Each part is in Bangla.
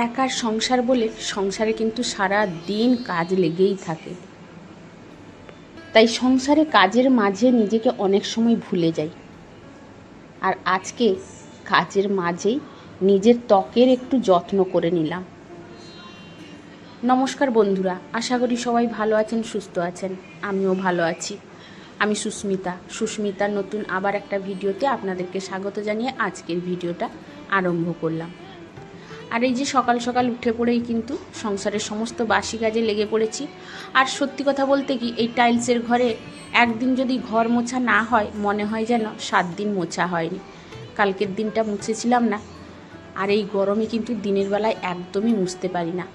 একার সংসার বলে সংসারে কিন্তু সারা দিন কাজ লেগেই থাকে। তাই সংসারে কাজের মাঝে নিজেকে অনেক সময় ভুলে যাই। আর আজকে কাজের মাঝেই নিজের ত্বকের একটু যত্ন করে নিলাম। নমস্কার বন্ধুরা, আশা করি সবাই ভালো আছেন, সুস্থ আছেন। আমিও ভালো আছি। আমি সুস্মিতার নতুন আবার একটা ভিডিওতে আপনাদেরকে স্বাগত জানিয়ে আজকের ভিডিওটা আরম্ভ করলাম। আর এই যে সকাল সকাল উঠে পড়েই কিন্তু সংসারের সমস্ত বাসি কাজে লেগে পড়েছি। আর সত্যি কথা বলতে কি, এই টাইলসের ঘরে একদিন যদি ঘর মোছা না হয় মনে হয় যেন 7 দিন মোছা হয়নি। কালকের দিনটা মুছেছিলাম না, আর এই গরমে কিন্তু দিনের বেলায় একদমই মুছতে পারি না।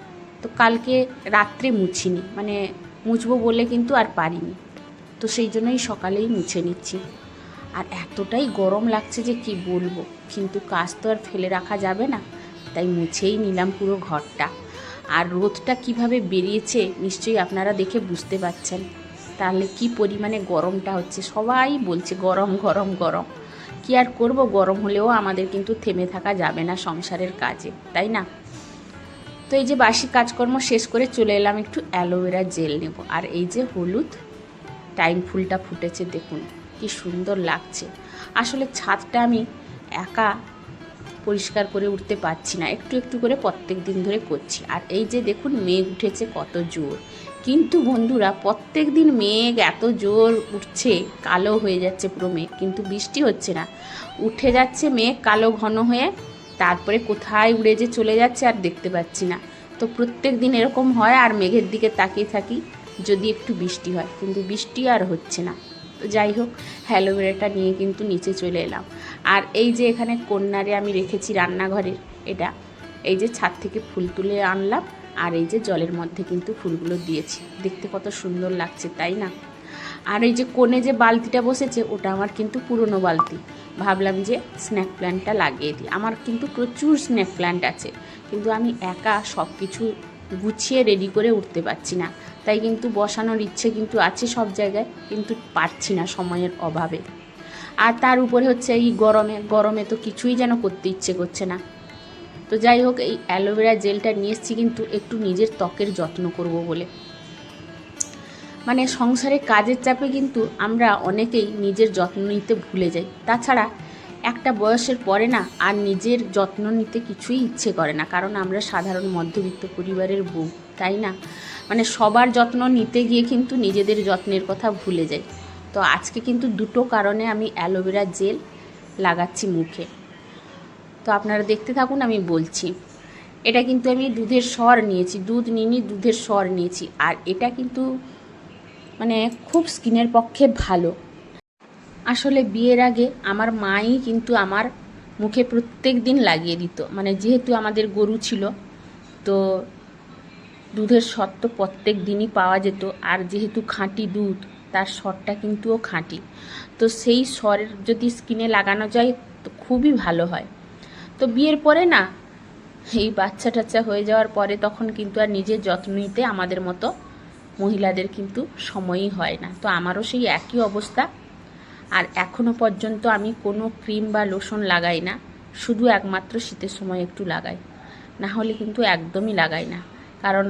তো কালকে রাত্রে মুছিনি, মানে মুছবো বলে কিন্তু আর পারিনি। তো সেই জন্যই সকালেই মুছে নিচ্ছি। আর এতটাই গরম লাগছে যে কি বলবো, কিন্তু কাজ তো আর ফেলে রাখা যাবে না, তাই মুছেই নিলাম পুরো ঘরটা। আর রোদটা কিভাবে বেরিয়েছে নিশ্চয়ই আপনারা দেখে বুঝতে পারছেন, তাহলে কি পরিমাণে গরমটা হচ্ছে। সবাই বলছে গরম গরম গরম, কি আর করব, গরম হলেও আমাদের কিন্তু থেমে থাকা যাবে না সংসারের কাজে, তাই না? তো এই যে বাসি কাজকর্ম শেষ করে চলে এলাম, একটু অ্যালোভেরা জেল নেব। আর এই যে হলুদ টাইম ফুলটা ফুটেছে, দেখুন কি সুন্দর লাগছে। আসলে ছাদটা আমি একা পরিষ্কার করে উঠতে পারছি না, একটু একটু করে প্রত্যেক দিন ধরে করছি। আর এই যে দেখুন মেঘ উঠেছে কত জোর, কিন্তু বন্ধুরা প্রত্যেক দিন মেঘ এত জোর উঠছে, কালো হয়ে যাচ্ছে পুরো মেঘ, কিন্তু বৃষ্টি হচ্ছে না। উঠে যাচ্ছে মেঘ কালো ঘন হয়ে, তারপরে কোথায় উড়ে যে চলে যাচ্ছে আর দেখতে পাচ্ছি না। তো প্রত্যেক দিন এরকম হয়, আর মেঘের দিকে তাকিয়ে থাকি যদি একটু বৃষ্টি হয়, কিন্তু বৃষ্টি আর হচ্ছে না। তো যাই হোক, অ্যালোভেরাটা নিয়ে কিন্তু নিচে চলে এলাম। আর এই যে এখানে কন্যারে আমি রেখেছি রান্নাঘরের, এটা এই যে ছাদ থেকে ফুল তুলে আনলাম, আর এই যে জলের মধ্যে কিন্তু ফুলগুলো দিয়েছি, দেখতে কত সুন্দর লাগছে, তাই না? আর এই যে কোণে যে বালতিটা বসেছে, ওটা আমার কিন্তু পুরনো বালতি। ভাবলাম যে স্ন্যাক প্ল্যান্টটা লাগিয়ে দিই। আমার কিন্তু প্রচুর স্ন্যাক প্ল্যান্ট আছে, কিন্তু আমি একা সব কিছু গুছিয়ে রেডি করে উঠতে পারছি না। তাই কিন্তু বসানোর ইচ্ছে কিন্তু আছে সব জায়গায়, কিন্তু পারছি না সময়ের অভাবে। আর তার উপরে হচ্ছে এই গরমে তো কিছুই যেন করতে ইচ্ছে করছে না। তো যাই হোক, এই অ্যালোভেরা জেলটা নিয়ে এসেছি কিন্তু একটু নিজের ত্বকের যত্ন করব বলে। মানে সংসারে কাজের চাপে কিন্তু আমরা অনেকেই নিজের যত্ন নিতে ভুলে যাই। তাছাড়া একটা বয়সের পরে না আর নিজের যত্ন নিতে কিছুই ইচ্ছে করে না, কারণ আমরা সাধারণ মধ্যবিত্ত পরিবারের বউ, তাই না? মানে সবার যত্ন নিতে গিয়ে কিন্তু নিজেদের যত্নের কথা ভুলে যাই। তো আজকে কিন্তু দুটো কারণে আমি অ্যালোভেরা জেল লাগাচ্ছি মুখে। তো আপনারা দেখতে থাকুন, আমি বলছি। এটা কিন্তু আমি দুধের সর নিয়েছি, দুধ নিইনি, দুধের সর নিয়েছি। আর এটা কিন্তু মানে খুব স্কিনের পক্ষে ভালো। আসলে বিয়ের আগে আমার মাই কিন্তু আমার মুখে প্রত্যেক দিন লাগিয়ে দিত। মানে যেহেতু আমাদের গরু ছিল, তো দুধের সর তো প্রত্যেক দিনই পাওয়া যেত। আর যেহেতু খাঁটি দুধ, তার সরটা কিন্তুও খাঁটি। তো সেই সর যদি স্কিনে লাগানো যায় তো খুবই ভালো হয়। তো বিয়ের পরে না, এই বাচ্চা টাচ্চা হয়ে যাওয়ার পরে তখন কিন্তু আর নিজের যত্ন নিতে আমাদের মতো মহিলাদের কিন্তু সময়ই হয় না। তো আমারও সেই একই অবস্থা। আর এখনও পর্যন্ত আমি কোনো ক্রিম বা লোশন লাগাই না, শুধু একমাত্র শীতের সময় একটু লাগাই, না হলে কিন্তু একদমই লাগাই না। কারণ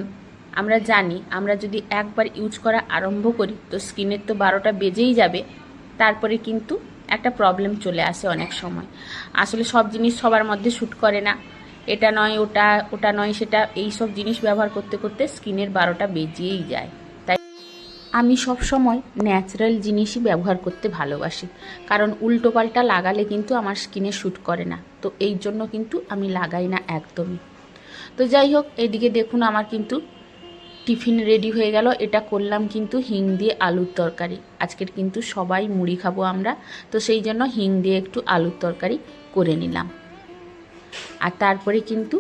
আমরা জানি, আমরা যদি একবার ইউজ করা আরম্ভ করি তো স্কিনের তো 12টা বেজেই যাবে, তারপরে কিন্তু একটা প্রবলেম চলে আসে অনেক সময়। আসলে সব জিনিস সবার মধ্যে শ্যুট করে না, এটা নয় ওটা, ওটা নয় সেটা, এই সব জিনিস ব্যবহার করতে করতে স্কিনের 12টা বেজেই যায়। তাই আমি সব সময় ন্যাচারাল জিনিসই ব্যবহার করতে ভালোবাসি, কারণ উল্টোপাল্টা লাগালে কিন্তু আমার স্কিনে শ্যুট করে না। তো এই জন্য কিন্তু আমি লাগাই না একদমই। তো যাই হোক, এদিকে দেখুন আমার কিন্তু টিফিন রেডি হয়ে গেল। এটা করলাম কিন্তু হিং দিয়ে আলুর তরকারি। আজকের কিন্তু সবাই মুড়ি খাবো আমরা, তো সেই জন্য হিং দিয়ে একটু আলুর তরকারি করে নিলাম। আর তারপরে কিন্তু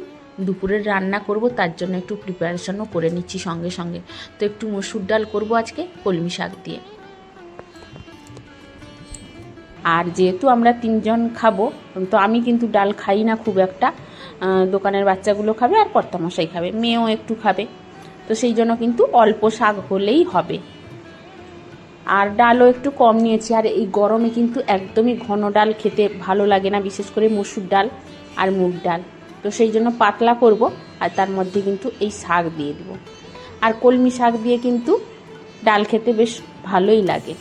দুপুরের রান্না করব, তার জন্য একটু প্রিপারেশনও করে নিচ্ছি সঙ্গে সঙ্গে। তো একটু মসুর ডাল করব আজকে কলমি শাক দিয়ে। আর যেহেতু আমরা 3 জন খাবো, তো আমি কিন্তু ডাল খাই না খুব একটা। দোকানের বাচ্চাগুলো খাবে আর কর্তামশাই খাবে, মেয়েও একটু খাবে। তো সেই জন্য কিন্তু অল্প শাক হলেই হবে। আর ডালও একটু কম নিয়েছি। আর এই গরমে কিন্তু একদমই ঘন ডাল খেতে ভালো লাগে না, বিশেষ করে মসুর ডাল আর মুগ ডাল। তো তো সেই জন্য পাতলা করব, আর তার মধ্যে কিন্তু এই শাক দিয়ে দেবো। আর কলমি শাক দিয়ে কিন্তু ডাল খেতে বেশ ভালোই লাগে।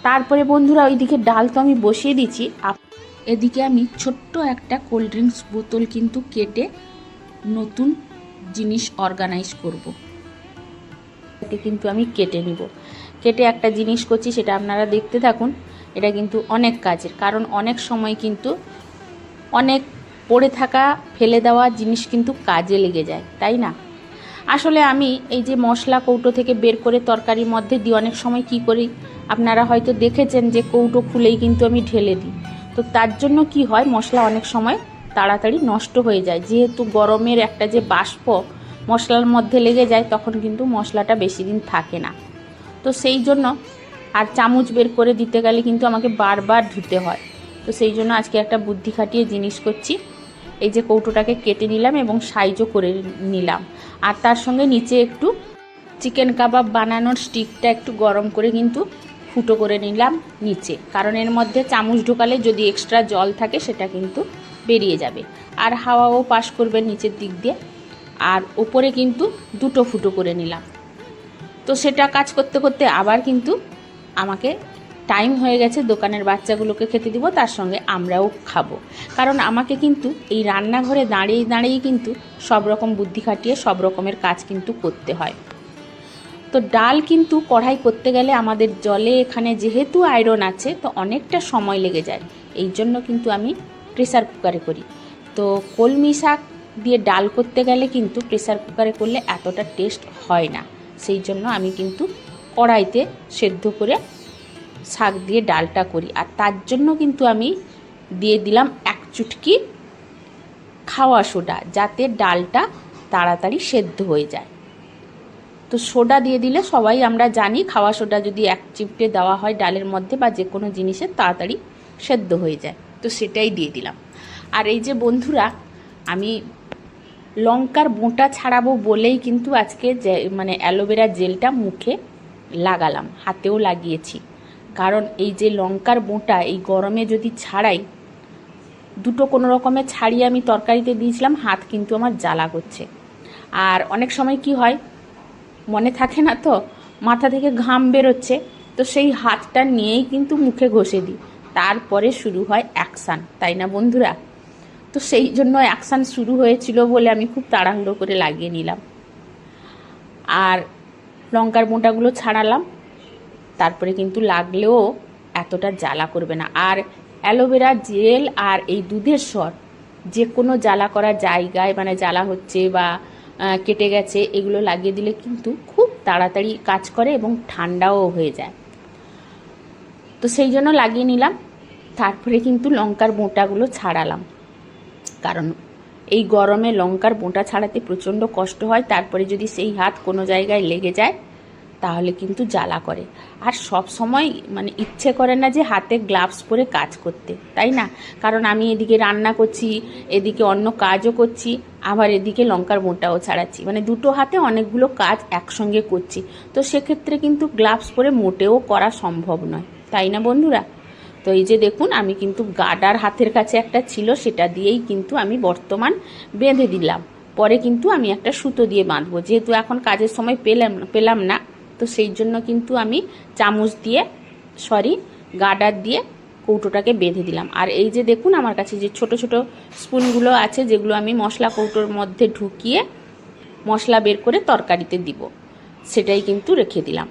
তারপরে বন্ধুরা ওইদিকে ডাল তো আমি বসিয়ে দিচ্ছি, এদিকে আমি ছোট্ট একটা কোল্ড ড্রিঙ্কস বোতল কিন্তু কেটে নতুন জিনিস অর্গানাইজ করব। এটাকে কিন্তু আমি কেটে নিব, কেটে একটা জিনিস করছি, সেটা আপনারা দেখতে থাকুন। এটা কিন্তু অনেক কাজের, কারণ অনেক সময় কিন্তু অনেক পড়ে থাকা ফেলে দেওয়া জিনিস কিন্তু কাজে লেগে যায়, তাই না? আসলে আমি এই যে মশলা কৌটো থেকে বের করে তরকারির মধ্যে দিই, অনেক সময় কি করি আপনারা হয়তো দেখেছেন যে কৌটো খুলেই কিন্তু আমি ঢেলে দিই। তো তার জন্য কি হয়, মশলা অনেক সময় তাড়াতাড়ি নষ্ট হয়ে যায়, যেহেতু গরমের একটা যে বাষ্প মশলার মধ্যে লেগে যায়, তখন কিন্তু মশলাটা বেশি দিন থাকে না। তো সেই জন্য আর চামচ বের করে দিতে গেলে কিন্তু আমাকে বারবার ধুতে হয়। তো সেই জন্য আজকে একটা বুদ্ধি খাটিয়ে জিনিস করছি। এই যে কৌটোটাকে কেটে নিলাম এবং সাইজও করে নিলাম, আর তার সঙ্গে নিচে একটু চিকেন কাবাব বানানোর স্টিকটা একটু গরম করে কিন্তু ফুটো করে নিলাম নিচে, কারণ এর মধ্যে চামচ ঢোকালে যদি এক্সট্রা জল থাকে সেটা কিন্তু বেরিয়ে যাবে, আর হাওয়াও পাস করবে নিচের দিক দিয়ে। আর ওপরে কিন্তু দুটো ফুটো করে নিলাম। তো সেটা কাজ করতে করতে আবার কিন্তু আমাকে টাইম হয়ে গেছে, দোকানের বাচ্চাগুলোকে খেতে দিব, তার সঙ্গে আমরাও খাবো। কারণ আমাকে কিন্তু এই রান্নাঘরে দাঁড়িয়ে দাঁড়িয়ে কিন্তু সব রকম বুদ্ধি খাটিয়ে সব রকমের কাজ কিন্তু করতে হয়। তো ডাল কিন্তু কড়াই করতে গেলে আমাদের জলে এখানে যেহেতু আয়রন আছে, তো অনেকটা সময় লেগে যায়। এই জন্য কিন্তু আমি প্রেসার কুকারে করি। তো কলমি শাক দিয়ে ডাল করতে গেলে কিন্তু প্রেসার কুকারে করলে এতটা টেস্ট হয় না, সেই জন্য আমি কিন্তু কড়াইতে সেদ্ধ করে শাক দিয়ে ডালটা করি। আর তার জন্য কিন্তু আমি দিয়ে দিলাম এক চুটকি খাওয়া সোডা, যাতে ডালটা তাড়াতাড়ি সেদ্ধ হয়ে যায়। তো সোডা দিয়ে দিলে সবাই আমরা জানি, খাওয়া সোডা যদি এক চিমটে দেওয়া হয় ডালের মধ্যে বা যে কোনো জিনিসের, তাড়াতাড়ি সেদ্ধ হয়ে যায়। তো সেটাই দিয়ে দিলাম। আর এই যে বন্ধুরা, আমি লঙ্কার বোঁটা ছাড়াবো বলেই কিন্তু আজকে মানে অ্যালোভেরা জেলটা মুখে লাগালাম, হাতেও লাগিয়েছি। কারণ এই যে লঙ্কার বোঁটা এই গরমে যদি ছাড়াই, দুটো কোনো রকমে ছাড়িয়ে আমি তরকারিতে দিয়েছিলাম, হাত কিন্তু আমার জ্বালা করছে। আর অনেক সময় কি হয়, মনে থাকে না, তো মাথা থেকে ঘাম বেরোচ্ছে, তো সেই হাতটা নিয়েই কিন্তু মুখে ঘষে দিই, তারপরে শুরু হয় অ্যাকশান, তাই না বন্ধুরা? তো সেই জন্য অ্যাকশান শুরু হয়েছিল বলে আমি খুব তাড়াহুড়ো করে লাগিয়ে নিলাম। আর লঙ্কার বোঁটাগুলো ছাড়ালাম, তারপরে কিন্তু লাগলেও এতটা জ্বালা করবে না। আর অ্যালোভেরা জেল আর এই দুধের স্বর যে কোনো জ্বালা করা জায়গায়, মানে জ্বালা হচ্ছে বা কেটে গেছে, এগুলো লাগিয়ে দিলে কিন্তু খুব তাড়াতাড়ি কাজ করে এবং ঠান্ডাও হয়ে যায়। তো সেই জন্য লাগিয়ে নিলাম। তারপরে কিন্তু লঙ্কার বোঁটাগুলো ছাড়ালাম, কারণ এই গরমে লঙ্কার বোঁটা ছাড়াতে প্রচণ্ড কষ্ট হয়। তারপরে যদি সেই হাত কোনো জায়গায় লেগে যায়, তাহলে কিন্তু জ্বালা করে। আর সব সময় মানে ইচ্ছে করে না যে হাতে গ্লাভস পরে কাজ করতে, তাই না? কারণ আমি এদিকে রান্না করছি, এদিকে অন্য কাজও করছি, আবার এদিকে লঙ্কার বোঁটাও ছাড়াচ্ছি, মানে দুটো হাতে অনেকগুলো কাজ একসঙ্গে করছি। তো সেক্ষেত্রে কিন্তু গ্লাভস পরে মোটেও করা সম্ভব নয়, তাই না বন্ধুরা? তো এই যে দেখুন, আমি কিন্তু গার্ডার হাতের কাছে একটা ছিল, সেটা দিয়েই কিন্তু আমি বর্তমান বেঁধে দিলাম। পরে কিন্তু আমি একটা সুতো দিয়ে বাঁধবো, যেহেতু এখন কাজের সময় পেলাম না, তো সেই জন্য কিন্তু আমি চামচ দিয়ে গার্ডার দিয়ে কৌটোটাকে বেঁধে দিলাম। আর এই যে দেখুন, আমার কাছে যে ছোট ছোট স্পুনগুলো আছে, যেগুলো আমি মশলা কৌটোর মধ্যে ঢুকিয়ে মশলা বের করে তরকারিতে দিব, সেটাই কিন্তু রেখে দিলাম।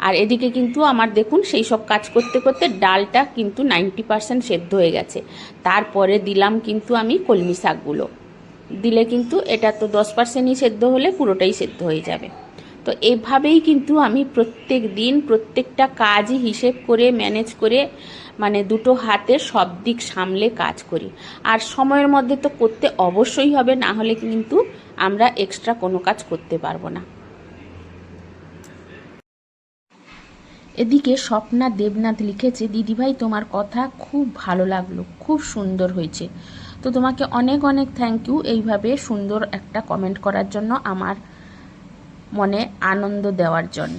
আর এদিকে কিন্তু আমার দেখুন, সেই সব কাজ করতে করতে ডালটা কিন্তু 90% সেদ্ধ হয়ে গেছে। তারপরে দিলাম কিন্তু আমি কলমি শাকগুলো, দিলে কিন্তু এটা তো 10%ই সেদ্ধ হলে পুরোটাই সেদ্ধ হয়ে যাবে। তো এভাবেই কিন্তু আমি প্রত্যেক দিন প্রত্যেকটা কাজই হিসেব করে ম্যানেজ করে, মানে দুটো হাতে সব দিক সামলে কাজ করি। আর সময়ের মধ্যে তো করতে অবশ্যই হবে, না হলে কিন্তু আমরা এক্সট্রা কোনো কাজ করতে পারবো না। এদিকে স্বপ্না দেবনাথ লিখেছে, দিদিভাই তোমার কথা খুব ভালো লাগলো, খুব সুন্দর হয়েছে। তো তোমাকে অনেক অনেক থ্যাংক ইউ, এইভাবে সুন্দর একটা কমেন্ট করার জন্য, আমার মনে আনন্দ দেওয়ার জন্য।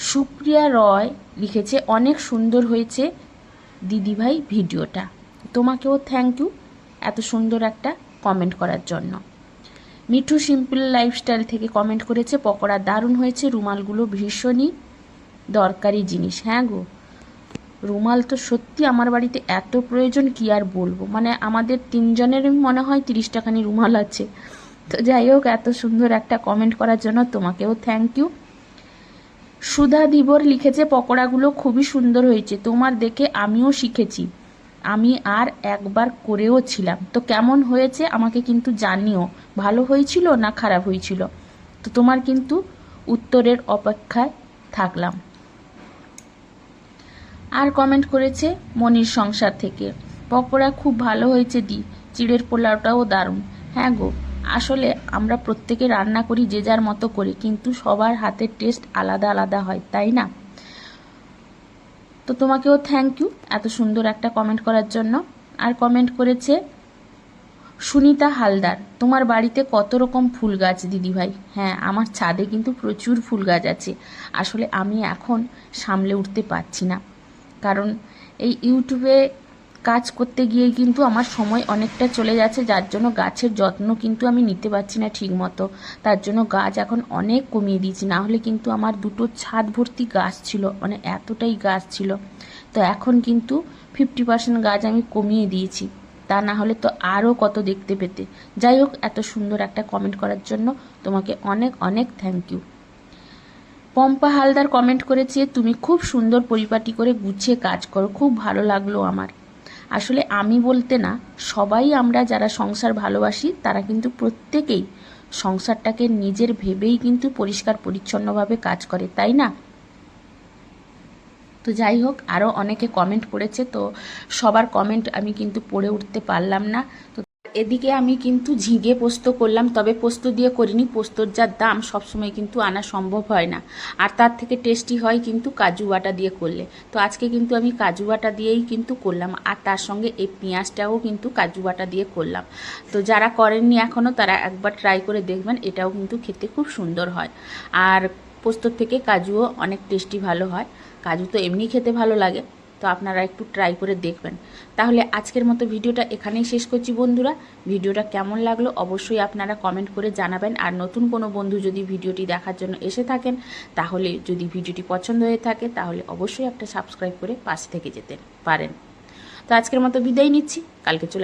সুপ্রিয়া রয় লিখেছে, অনেক সুন্দর হয়েছে দিদিভাই ভিডিওটা, তোমাকেও থ্যাংক ইউ। এত সুন্দর একটা কমেন্ট করার জন্য। মিঠু সিম্পল লাইফস্টাইল থেকে কমেন্ট করেছে, পকোড়া দারুণ হয়েছে, রুমালগুলো ভীষণই দরকারি জিনিস। হ্যাঁ গো, রুমাল তো সত্যি আমার বাড়িতে এত প্রয়োজন কি আর বলবো, মানে আমাদের তিনজনেরই মনে হয় 30 টাকানি রুমাল আছে। তো যাই হোক, এত সুন্দর একটা কমেন্ট করার জন্য তোমাকেও থ্যাংক ইউ। সুধা দিবর লিখেছে, পকোড়াগুলো খুবই সুন্দর হয়েছে, তোমার দেখে আমিও শিখেছি, আমি আর একবার করেও ছিলাম, তো কেমন হয়েছে আমাকে কিন্তু জানিও, ভালো হয়েছিল না খারাপ হয়েছিল। তো তোমার কিন্তু উত্তরের অপেক্ষায় থাকলাম। আর কমেন্ট করেছে মনির সংসার থেকে, পকোড়া খুব ভালো হয়েছে দি, চিড়ের পোলাওটাও দারুণ। হ্যাঁ গো, আসলে আমরা প্রত্যেকে রান্না করি যে যার মতো করে, কিন্তু সবার হাতের টেস্ট আলাদা আলাদা হয়, তাই না? তো তোমাকেও থ্যাংক ইউ এত সুন্দর একটা কমেন্ট করার জন্য। আর কমেন্ট করেছে সুনিতা হালদার, তোমার বাড়িতে কত রকম ফুল গাছ দিদিভাই? হ্যাঁ, আমার ছাদে কিন্তু প্রচুর ফুল গাছ আছে, আসলে আমি এখন সামলে উঠতে পারছি না, কারণ এই ইউটিউবে কাজ করতে গিয়ে কিন্তু আমার সময় অনেকটা চলে যাচ্ছে, যার জন্য গাছের যত্ন কিন্তু আমি নিতে পারছি না ঠিক মতো। তার জন্য গাছ এখন অনেক কমিয়ে দিয়েছি, না হলে কিন্তু আমার দুটো ছাদ ভর্তি গাছ ছিল, মানে এতটাই গাছ ছিল। তো এখন কিন্তু 50% গাছ আমি কমিয়ে দিয়েছি, তা না হলে তো আরও কত দেখতে পেতে। যাই হোক, এত সুন্দর একটা কমেন্ট করার জন্য তোমাকে অনেক অনেক thank you. Pompa Haldar comment করেছে, তুমি খুব সুন্দর পরিপাটি করে গুছিয়ে কাজ করো, খুব ভালো লাগলো আমার। আসলে আমি বলতে না, সবাই আমরা যারা সংসার ভালোবাসি তারা কিন্তু প্রত্যেকেই সংসারটাকে নিজের ভেবেই কিন্তু পরিষ্কার পরিচ্ছন্নভাবে কাজ করে, তাই না? তো যাই হোক, আরও অনেকে কমেন্ট করেছে, তো সবার কমেন্ট আমি কিন্তু পড়ে উঠতে পারলাম না। তো এদিকে আমি কিন্তু ঝিঙে পোস্ত করলাম, তবে পোস্ত দিয়ে করিনি, পোস্তর যা দাম সবসময় কিন্তু আনা সম্ভব হয় না, আর তার থেকে টেস্টি হয় কিন্তু কাজু বাটা দিয়ে করলে। তো আজকে কিন্তু আমি কাজু বাটা দিয়েই কিন্তু করলাম, আর তার সঙ্গে এই পেঁয়াজটাও কিন্তু কাজু বাটা দিয়ে করলাম। তো যারা করেননি এখনও তারা একবার ট্রাই করে দেখবেন, এটাও কিন্তু খেতে খুব সুন্দর হয়। আর পোস্তর থেকে কাজুও অনেক টেস্টি ভালো হয়, কাজু তো এমনি খেতে ভালো লাগে, তো আপনারা একটু ট্রাই করে দেখবেন। তাহলে আজকের মতো ভিডিওটা এখানেই শেষ করছি বন্ধুরা। ভিডিওটা কেমন লাগলো অবশ্যই আপনারা কমেন্ট করে জানাবেন, আর নতুন কোনো বন্ধু যদি ভিডিওটি দেখার জন্য এসে থাকেন, তাহলে যদি ভিডিওটি পছন্দ হয়ে থাকে তাহলে অবশ্যই একটা সাবস্ক্রাইব করে পাশে থেকে যেতে পারেন। তো আজকের মতো বিদায় নিচ্ছি, কালকে চলে